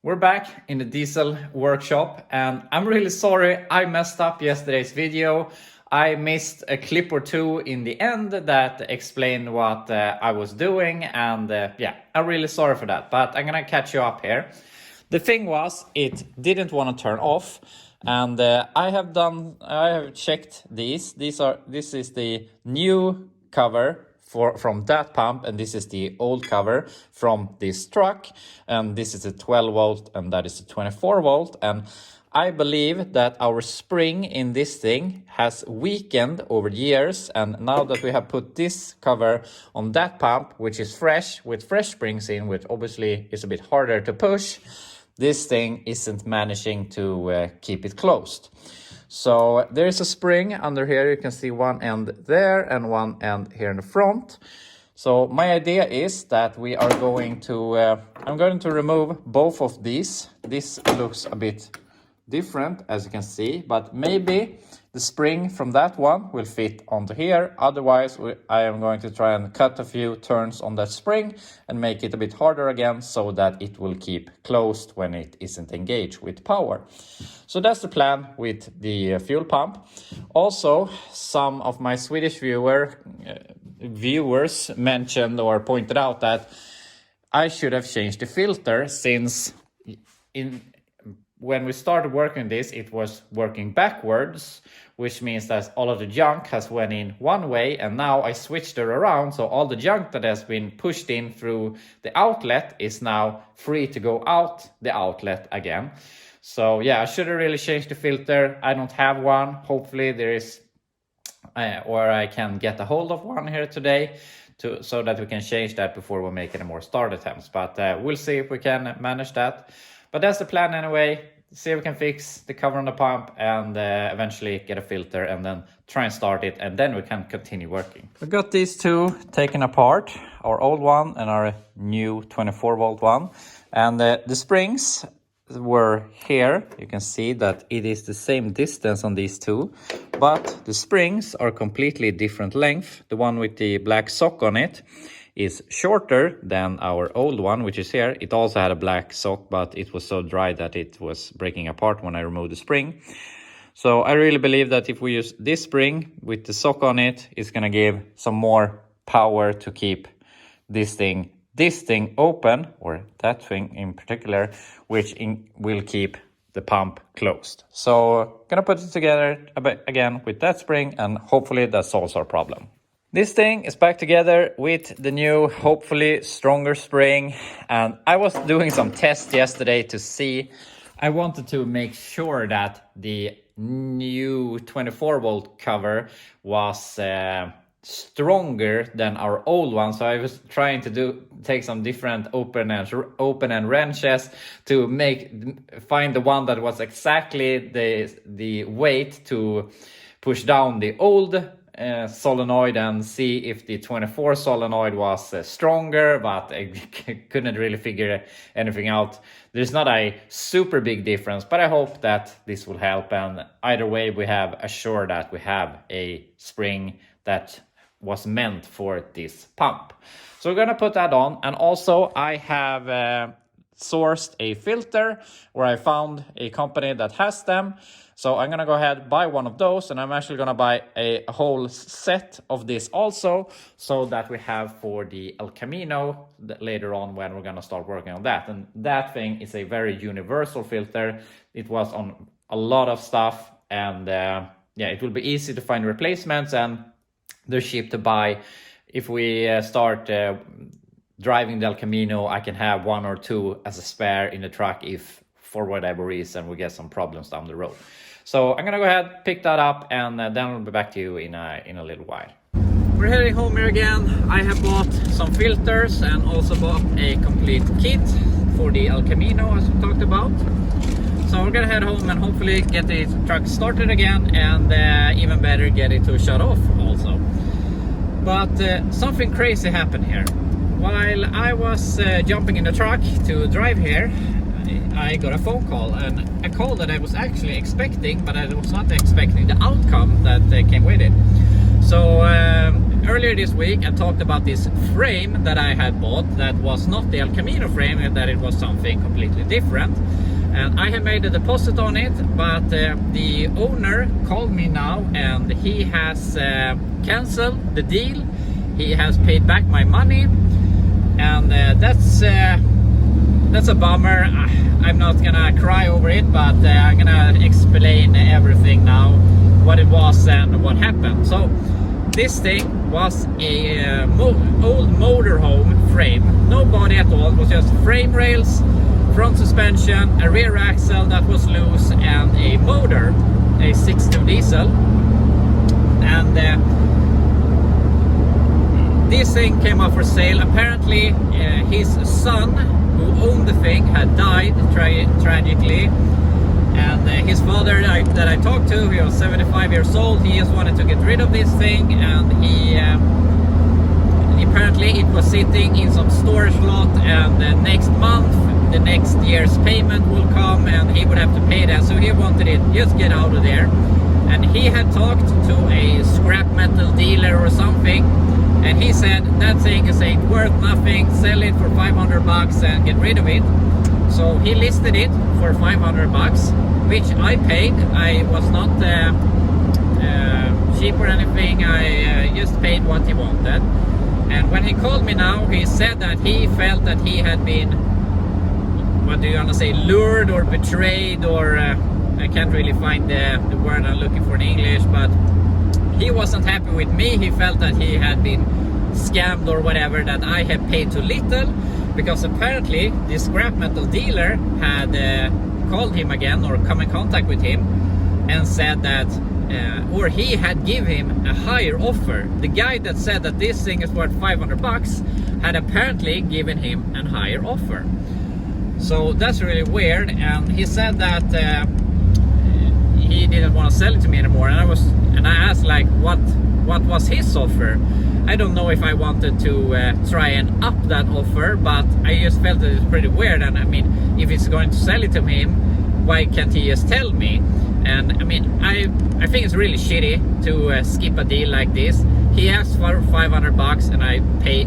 We're back in the diesel workshop and I'm really sorry I messed up yesterday's video. I missed a clip or two in the end that explained what I was doing and yeah, I'm really sorry for that, but I'm gonna catch you up here. The thing was, it didn't want to turn off and I have checked these. This is the new cover from that pump, and this is the old cover from this truck, and this is a 12 volt and that is a 24 volt, and I believe that our spring in this thing has weakened over the years, and now that we have put this cover on that pump, which is fresh with fresh springs in, which obviously is a bit harder to push, this thing isn't managing to keep it closed. So there is a spring under here. You can see one end there and one end here in the front. So my idea is that we are going to, I'm going to remove both of these. This looks a bit different, as you can see, but maybe the spring from that one will fit onto here. Otherwise, I am going to try and cut a few turns on that spring and make it a bit harder again so that it will keep closed when it isn't engaged with power. So that's the plan with the fuel pump. Also, some of my Swedish viewers mentioned or pointed out that I should have changed the filter, since when we started working this, it was working backwards, which means that all of the junk has went in one way, and now I switched it around, so all the junk that has been pushed in through the outlet is now free to go out the outlet again. So yeah, I should have really changed the filter. I don't have one. Hopefully there is, or I can get a hold of one here today, so that we can change that before we make any more start attempts. But we'll see if we can manage that. But that's the plan anyway. See if we can fix the cover on the pump and eventually get a filter and then try and start it, and then we can continue working. We got these two taken apart, our old one and our new 24 volt one. And the springs were here. You can see that it is the same distance on these two, but the springs are completely different length. The one with the black sock on it is shorter than our old one, which is here. It also had a black sock, but it was so dry that it was breaking apart when I removed the spring. So I really believe that if we use this spring with the sock on it, it's gonna give some more power to keep this thing open, or that thing in particular, which will keep the pump closed. So gonna put it together again with that spring, and hopefully that solves our problem. This thing is back together with the new, hopefully stronger spring, and I was doing some tests yesterday to see. I wanted to make sure that the new 24 volt cover was stronger than our old one, so I was trying to take some different open and wrenches to find the one that was exactly the weight to push down the old solenoid and see if the 24 solenoid was stronger, but I couldn't really figure anything out. There's not a super big difference, but I hope that this will help, and either way we have assured that we have a spring that was meant for this pump. So we're gonna put that on, and also I have sourced a filter where I found a company that has them. So I'm gonna go ahead and buy one of those, and I'm actually gonna buy a whole set of this also, so that we have for the El Camino later on when we're gonna start working on that. And that thing is a very universal filter. It was on a lot of stuff, and yeah, it will be easy to find replacements, and they're cheap to buy. If we start driving the El Camino, I can have one or two as a spare in the truck if for whatever reason we get some problems down the road. So I'm gonna go ahead, pick that up, and then we'll be back to you in a little while. We're heading home here again. I have bought some filters and also bought a complete kit for the El Camino, as we talked about. So we're gonna head home and hopefully get the truck started again, and even better, get it to shut off also. But something crazy happened here. While I was jumping in the truck to drive here, I got a phone call, and a call that I was actually expecting, but I was not expecting the outcome that came with it. So earlier this week I talked about this frame that I had bought that was not the El Camino frame, and that it was something completely different. And I have made a deposit on it, but the owner called me now and he has cancelled the deal. He has paid back my money, and that's a bummer. I'm not gonna cry over it, but I'm gonna explain everything now, what it was and what happened. So this thing was a old motorhome frame, no body at all. It was just frame rails, front suspension, a rear axle that was loose, and a motor, a 6.2 diesel. And this thing came up for sale. Apparently his son, who owned the thing, had died tragically, and his father that I talked to, he was 75 years old. He just wanted to get rid of this thing, and he apparently it was sitting in some storage lot, and next month the next year's payment will come and he would have to pay that, so he wanted it just get out of there. And he had talked to a scrap metal dealer or something, and he said that thing is ain't worth nothing, sell it for 500 bucks and get rid of it. So he listed it for 500 bucks, which I paid. I was not cheap or anything. I just paid what he wanted. And when he called me now, he said that he felt that he had been, what do you want to say, lured or betrayed, or I can't really find the word I'm looking for in English, but he wasn't happy with me. He felt that he had been scammed or whatever, that I had paid too little, because apparently this scrap metal dealer had called him again or come in contact with him and said that or he had given him a higher offer. The guy that said that this thing is worth 500 bucks had apparently given him a higher offer. So that's really weird. And he said that he didn't want to sell it to me anymore, and I asked, like, what was his offer. I don't know if I wanted to try and up that offer, but I just felt that it's pretty weird. And I mean, if he's going to sell it to him, why can't he just tell me? And I mean, I think it's really shitty to skip a deal like this. He asked for 500 bucks and I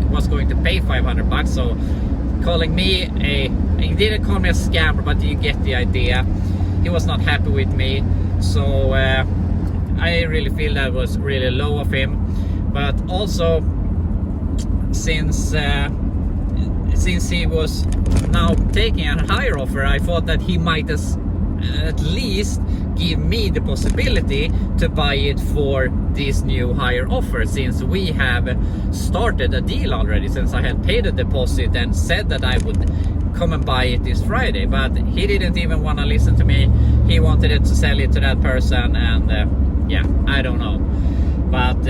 was going to pay 500 bucks. So calling me he didn't call me a scammer, but you get the idea. He was not happy with me. So I really feel that was really low of him. But also, since he was now taking a higher offer, I thought that he might at least give me the possibility to buy it for this new higher offer, since we have started a deal already, since I had paid a deposit and said that I would come and buy it this Friday. But he didn't even want to listen to me. He wanted it to sell it to that person, and yeah, I don't know. But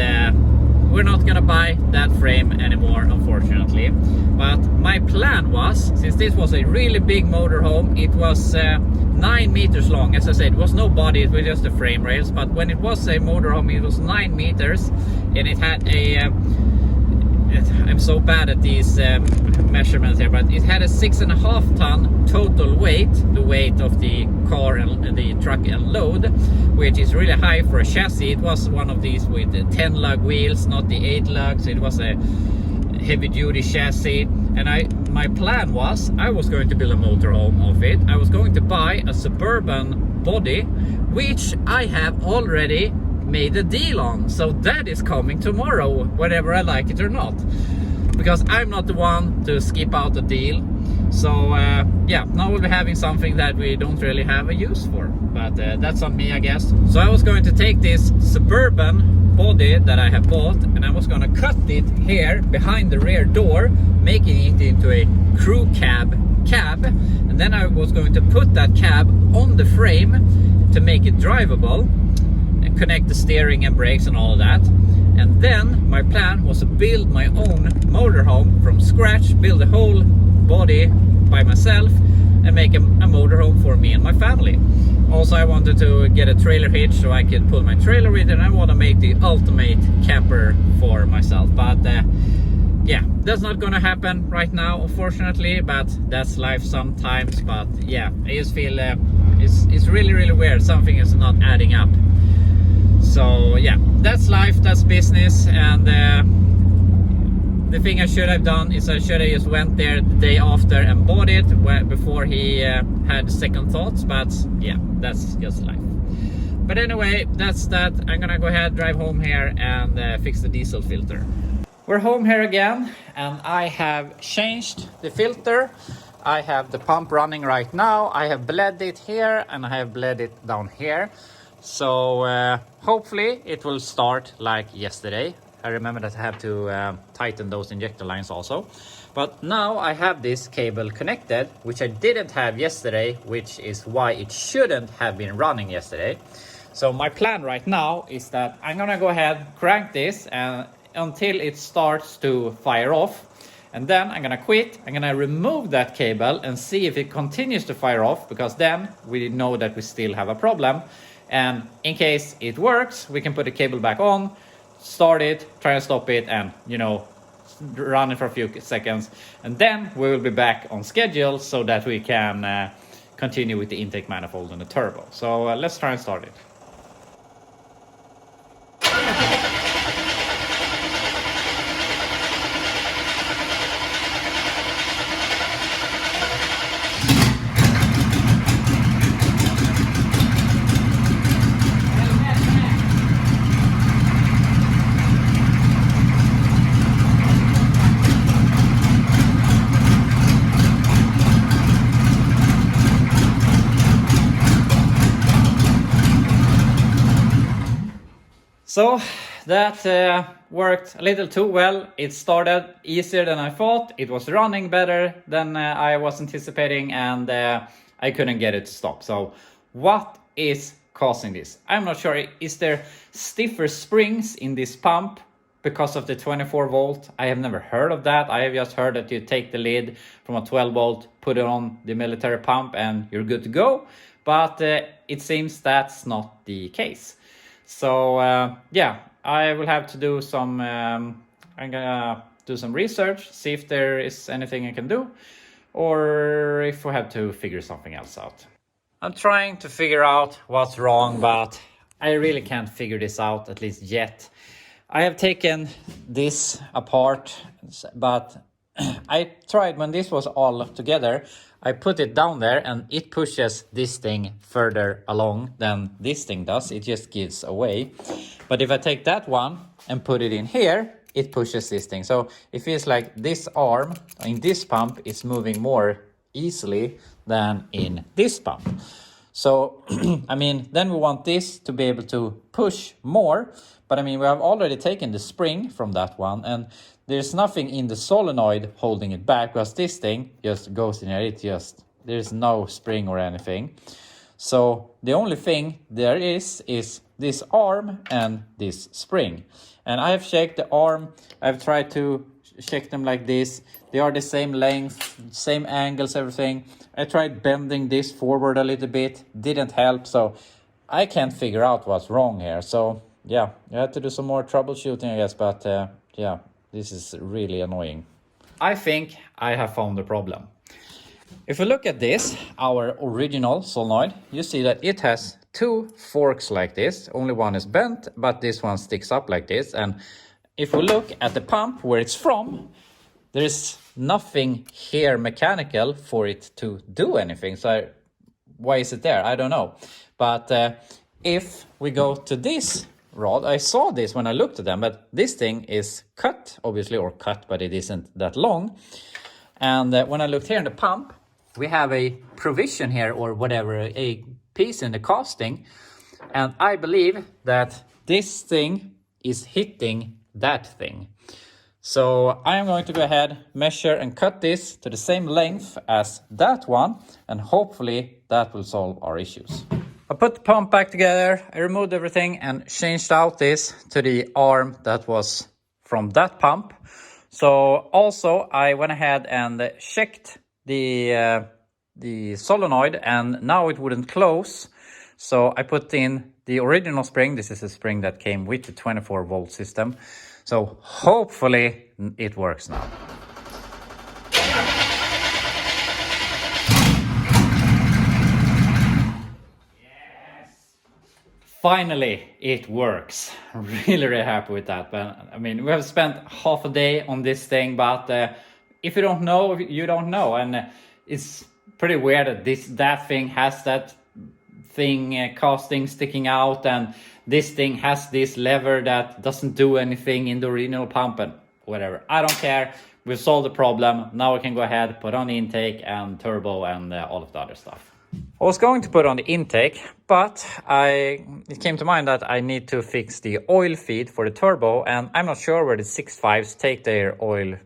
we're not gonna buy that frame anymore, unfortunately. But my plan was, since this was a really big motorhome, it was 9 meters long. As I said, it was no body, it was just the frame rails. But when it was a motorhome, it was 9 meters, and it had a I'm so bad at these measurements here, but it had a 6.5 ton total weight, the weight of the car and the truck and load, which is really high for a chassis. It was one of these with 10 lug wheels, not the 8 lugs. It was a heavy duty chassis, and my plan was I was going to build a motorhome of it. I was going to buy a Suburban body, which I have already made a deal on. So that is coming tomorrow, whether I like it or not, because I'm not the one to skip out the deal. So yeah, now we'll be having something that we don't really have a use for, but that's on me, I guess. So I was going to take this Suburban body that I have bought, and I was going to cut it here behind the rear door, making it into a crew cab, and then I was going to put that cab on the frame to make it drivable, and connect the steering and brakes and all of that. And then my plan was to build my own motorhome from scratch, build the whole body by myself, and make a motorhome for me and my family. Also, I wanted to get a trailer hitch so I could pull my trailer with it, and I want to make the ultimate camper for myself. But yeah, that's not gonna happen right now, unfortunately, but that's life sometimes. But yeah, I just feel it's really weird. Something is not adding up. So yeah, that's life, that's business. And the thing I should have done is I should have just went there the day after and bought it before he had second thoughts. But yeah, that's just life. But anyway, that's that. I'm gonna go ahead, drive home here and fix the diesel filter. We're home here again, and I have changed the filter. I have the pump running right now. I have bled it here and I have bled it down here. So hopefully it will start like yesterday. I remember that I have to tighten those injector lines also. But now I have this cable connected, which I didn't have yesterday, which is why it shouldn't have been running yesterday. So my plan right now is that I'm gonna go ahead, crank this and until it starts to fire off, and then I'm gonna quit. I'm gonna remove that cable and see if it continues to fire off, because then we know that we still have a problem. And in case it works, we can put the cable back on, start it, try and stop it, and run it for a few seconds, and then we will be back on schedule so that we can continue with the intake manifold and the turbo. So let's try and start it. So that worked a little too well. It started easier than I thought. It was running better than I was anticipating, and I couldn't get it to stop. So what is causing this? I'm not sure. Is there stiffer springs in this pump because of the 24 volt? I have never heard of that. I have just heard that you take the lid from a 12 volt, put it on the military pump, and you're good to go. But it seems that's not the case. So yeah, I will have to do some, I'm gonna do some research, see if there is anything I can do, or if we have to figure something else out. I'm trying to figure out what's wrong, but I really can't figure this out, at least yet. I have taken this apart, but I tried when this was all together. I put it down there and it pushes this thing further along than this thing does. It just gives away. But if I take that one and put it in here, it pushes this thing. So it feels like this arm in this pump is moving more easily than in this pump. So, I mean, then we want this to be able to push more. But I mean, we have already taken the spring from that one, and there's nothing in the solenoid holding it back, because this thing just goes in there. There's no spring or anything. So the only thing there is this arm and this spring. And I have checked the arm. I've tried to check them like this. They are the same length, same angles, everything. I tried bending this forward a little bit. Didn't help. So I can't figure out what's wrong here. So yeah, I have to do some more troubleshooting, I guess. But yeah. This is really annoying. I think I have found the problem. If we look at this, our original solenoid, you see that it has two forks like this. Only one is bent, but this one sticks up like this. And if we look at the pump where it's from, there's nothing here mechanical for it to do anything. So why is it there? I don't know. But if we go to this rod, I saw this when I looked at them, but this thing is cut, obviously, or cut, but it isn't that long. And when I looked here in the pump, we have a provision here, or whatever, a piece in the casting, and I believe that this thing is hitting that thing. So I am going to go ahead, measure and cut this to the same length as that one, and hopefully that will solve our issues. I put the pump back together, I removed everything and changed out this to the arm that was from that pump. So also I went ahead and checked the solenoid, and now it wouldn't close. So I put in the original spring. This is a spring that came with the 24 volt system. So hopefully it works now. Finally, it works. I'm really happy with that. But I mean, we have spent half a day on this thing, but if you don't know, you don't know. And it's pretty weird that that thing has that thing casting sticking out, and this thing has this lever that doesn't do anything in the original pump and whatever. I don't care. We've solved the problem. Now we can go ahead, put on the intake and turbo and all of the other stuff. I was going to put on the intake, but it came to mind that I need to fix the oil feed for the turbo, and I'm not sure where the 6.5s take their oil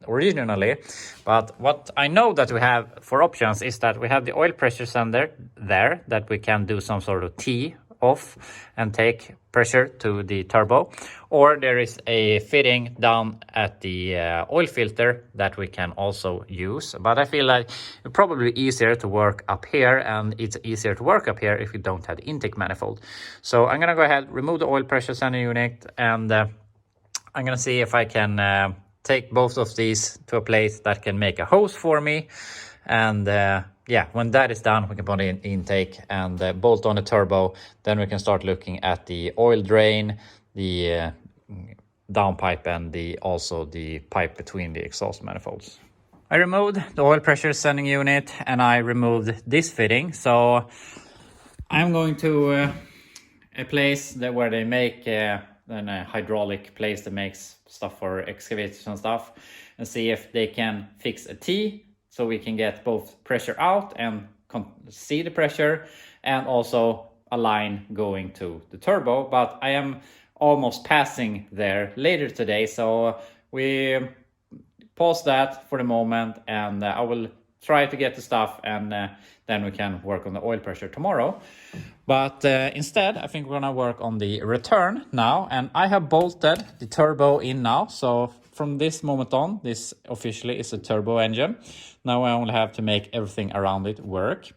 originally. But what I know that we have for options is that we have the oil pressure sender there that we can do some sort of T off and take pressure to the turbo, or there is a fitting down at the oil filter that we can also use. But I feel like it's probably easier to work up here, and it's easier to work up here if you don't have the intake manifold. So I'm gonna go ahead, remove the oil pressure sender unit, and I'm gonna see if I can take both of these to a place that can make a hose for me. And yeah, when that is done, we can put in intake and bolt on the turbo. Then we can start looking at the oil drain, the downpipe, and also the pipe between the exhaust manifolds. I removed the oil pressure sending unit, and I removed this fitting. So I'm going to a place where they make a hydraulic place that makes stuff for excavators and stuff, and see if they can fix a T so we can get both pressure out and see the pressure, and also a line going to the turbo. But I am almost passing there later today, so we pause that for the moment, and I will try to get the stuff, and then we can work on the oil pressure tomorrow. But instead, I think we're gonna work on the return now, and I have bolted the turbo in now. So from this moment on, this officially is a turbo engine. Now I only have to make everything around it work.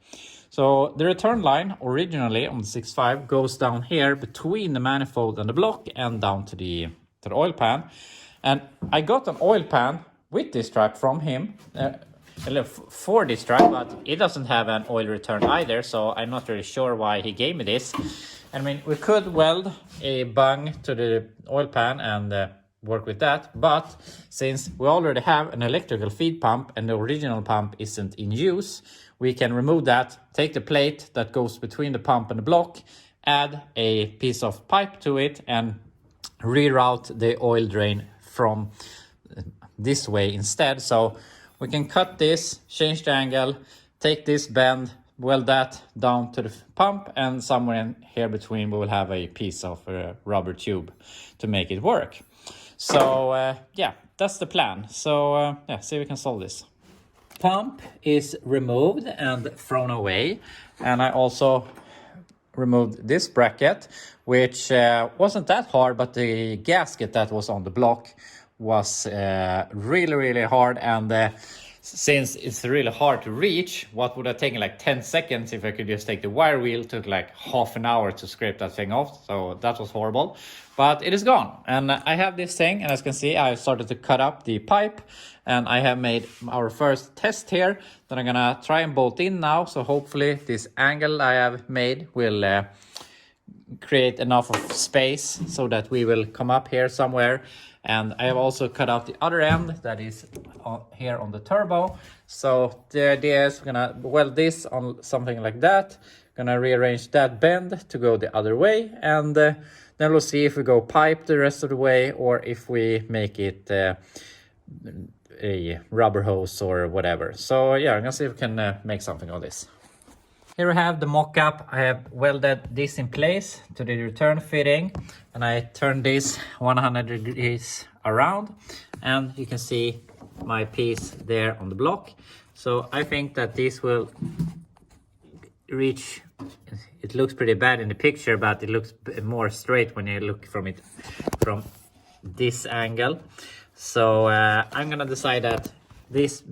So the return line originally on the 6.5 goes down here between the manifold and the block and down to the oil pan. And I got an oil pan with this strap from him, for this strap, but it doesn't have an oil return either, so I'm not really sure why he gave me this. I mean, we could weld a bung to the oil pan and work with that, but since we already have an electrical feed pump and the original pump isn't in use, we can remove that, take the plate that goes between the pump and the block, add a piece of pipe to it, and reroute the oil drain from this way instead. So we can cut this, change the angle, take this bend, weld that down to the pump, and somewhere in here between we will have a piece of rubber tube to make it work. So yeah, that's the plan. So yeah, see if we can solve this. Pump is removed and thrown away, and I also removed this bracket, which wasn't that hard, but the gasket that was on the block was really hard, and since it's really hard to reach, what would have taken like 10 seconds if I could just take the wire wheel, took like half an hour to scrape that thing off. So that was horrible, but it is gone. And I have this thing, and as you can see, I started to cut up the pipe, and I have made our first test here that I'm gonna try and bolt in now. So hopefully this angle I have made will create enough of space so that we will come up here somewhere. And I have also cut out the other end that is here on the turbo. So the idea is we're gonna weld this on something like that. Gonna rearrange that bend to go the other way, and then we'll see if we go pipe the rest of the way or if we make it a rubber hose or whatever. So yeah, I'm gonna see if we can make something of this. Here we have the mock-up. I have welded this in place to the return fitting, and I turned this 100 degrees around, and you can see my piece there on the block. So I think that this will reach, it looks pretty bad in the picture, but it looks more straight when you look from it from this angle. So I'm gonna decide that this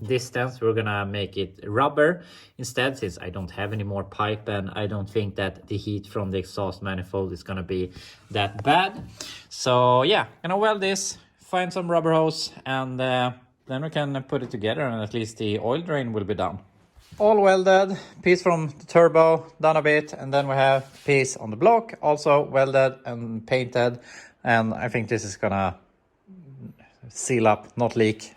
distance we're gonna make it rubber instead, since I don't have any more pipe, and I don't think that the heat from the exhaust manifold is gonna be that bad. So yeah, gonna weld this, find some rubber hose, and then we can put it together, and at least the oil drain will be done. all welded, piece from the turbo done a bit, and then we have piece on the block also welded and painted, and I think this is gonna seal up, not leak.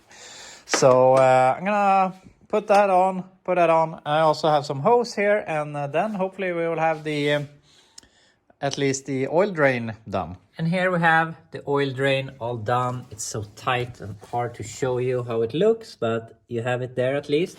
So I'm gonna put that on. I also have some hose here, and then hopefully we will have the at least the oil drain done. And here we have the oil drain all done. It's so tight and hard to show you how it looks, but you have it there at least.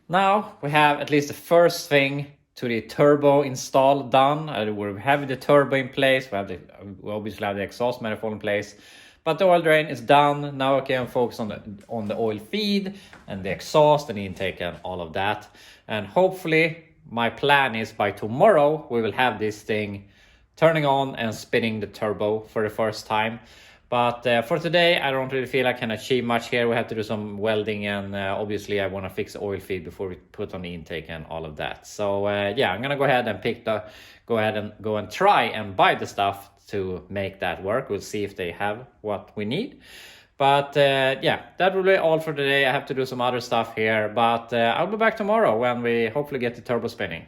Now we have at least the first thing to the turbo install done. We have the turbo in place. We obviously have the exhaust manifold in place, but the oil drain is done. Now I can focus on the oil feed and the exhaust and intake and all of that. And hopefully my plan is by tomorrow we will have this thing turning on and spinning the turbo for the first time. But for today, I don't really feel I can achieve much here. We have to do some welding, and obviously I want to fix the oil feed before we put on the intake and all of that. So yeah, I'm gonna go ahead and go and try and buy the stuff to make that work. We'll see if they have what we need. But yeah, that will be all for today. I have to do some other stuff here, but I'll be back tomorrow when we hopefully get the turbo spinning.